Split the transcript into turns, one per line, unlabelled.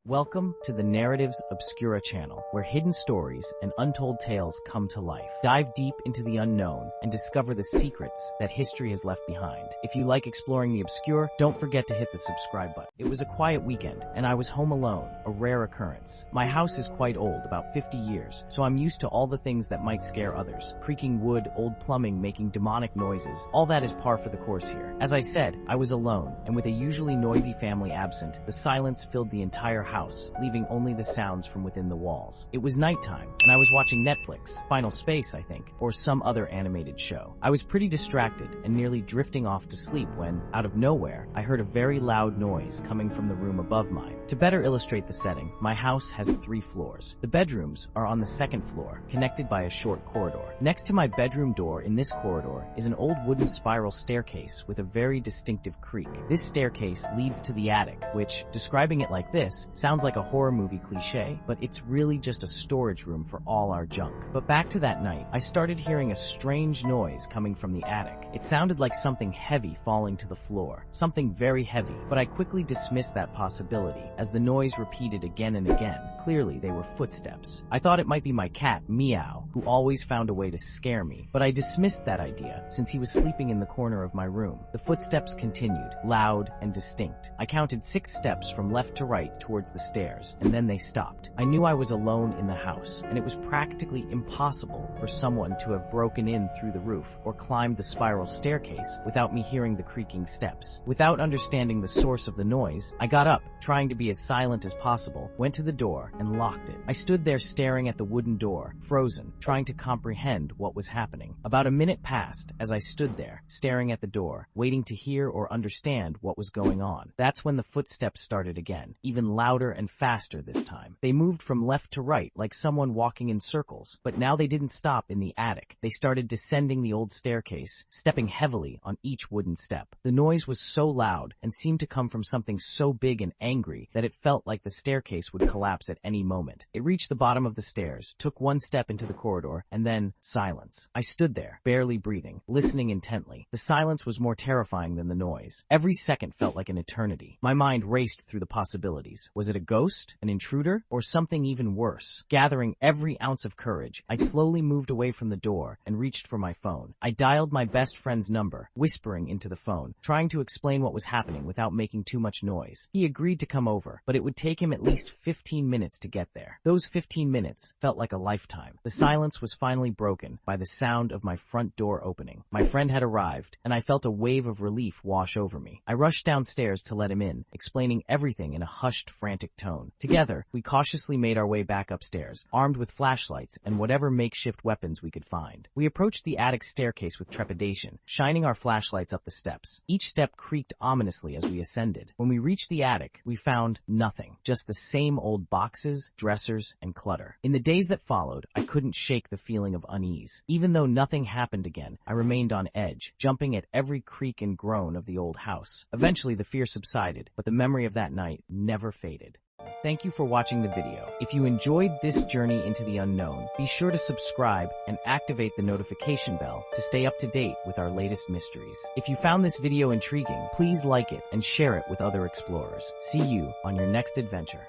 Welcome to the Narratives Obscura channel, where hidden stories and untold tales come to life. Dive deep into the unknown and discover the secrets that history has left behind. If you like exploring the obscure, don't forget to hit the subscribe button. It was a quiet weekend, and I was home alone, a rare occurrence. My house is quite old, about 50 years, so I'm used to all the things that might scare others. Creaking wood, old plumbing making demonic noises, all that is par for the course here. As I said, I was alone, and with a usually noisy family absent, the silence filled the entire house, leaving only the sounds from within the walls. It was nighttime, and I was watching Netflix, Final Space, I think, or some other animated show. I was pretty distracted and nearly drifting off to sleep when, out of nowhere, I heard a very loud noise coming from the room above mine. To better illustrate the setting, my house has 3 floors. The bedrooms are on the 2nd floor, connected by a short corridor. Next to my bedroom door in this corridor is an old wooden spiral staircase with a very distinctive creak. This staircase leads to the attic, which, describing it like this, sounds like a horror movie cliche, but it's really just a storage room for all our junk. But back to that night, I started hearing a strange noise coming from the attic. It sounded like something heavy falling to the floor, something very heavy, but I quickly dismissed that possibility as the noise repeated again and again. Clearly, they were footsteps. I thought it might be my cat, Meow, who always found a way to scare me, but I dismissed that idea since he was sleeping in the corner of my room. The footsteps continued, loud and distinct. I counted 6 steps from left to right towards the stairs, and then they stopped. I knew I was alone in the house, and it was practically impossible for someone to have broken in through the roof or climbed the spiral staircase without me hearing the creaking steps. Without understanding the source of the noise, I got up, trying to be as silent as possible, went to the door, and locked it. I stood there staring at the wooden door, frozen, trying to comprehend what was happening. About a minute passed as I stood there, staring at the door, waiting to hear or understand what was going on. That's when the footsteps started again, even louder and faster this time. They moved from left to right like someone walking in circles, but now they didn't stop in the attic. They started descending the old staircase, stepping heavily on each wooden step. The noise was so loud and seemed to come from something so big and angry that it felt like the staircase would collapse at any moment. It reached the bottom of the stairs, took 1 step into the corridor, and then silence. I stood there, barely breathing, listening intently. The silence was more terrifying than the noise. Every second felt like an eternity. My mind raced through the possibilities. Was it a ghost, an intruder, or something even worse? Gathering every ounce of courage, I slowly moved away from the door and reached for my phone. I dialed my best friend's number, whispering into the phone, trying to explain what was happening without making too much noise. He agreed to come over, but it would take him at least 15 minutes to get there. Those 15 minutes felt like a lifetime. The silence was finally broken by the sound of my front door opening. My friend had arrived, and I felt a wave of relief wash over me. I rushed downstairs to let him in, explaining everything in a hushed, frantic tone. Together, we cautiously made our way back upstairs, armed with flashlights and whatever makeshift weapons we could find. We approached the attic staircase with trepidation, shining our flashlights up the steps. Each step creaked ominously as we ascended. When we reached the attic, we found nothing, just the same old boxes, dressers, and clutter. In the days that followed, I couldn't shake the feeling of unease. Even though nothing happened again, I remained on edge, jumping at every creak and groan of the old house. Eventually, the fear subsided, but the memory of that night never faded. Thank you for watching the video. If you enjoyed this journey into the unknown, be sure to subscribe and activate the notification bell to stay up to date with our latest mysteries. If you found this video intriguing, please like it and share it with other explorers. See you on your next adventure.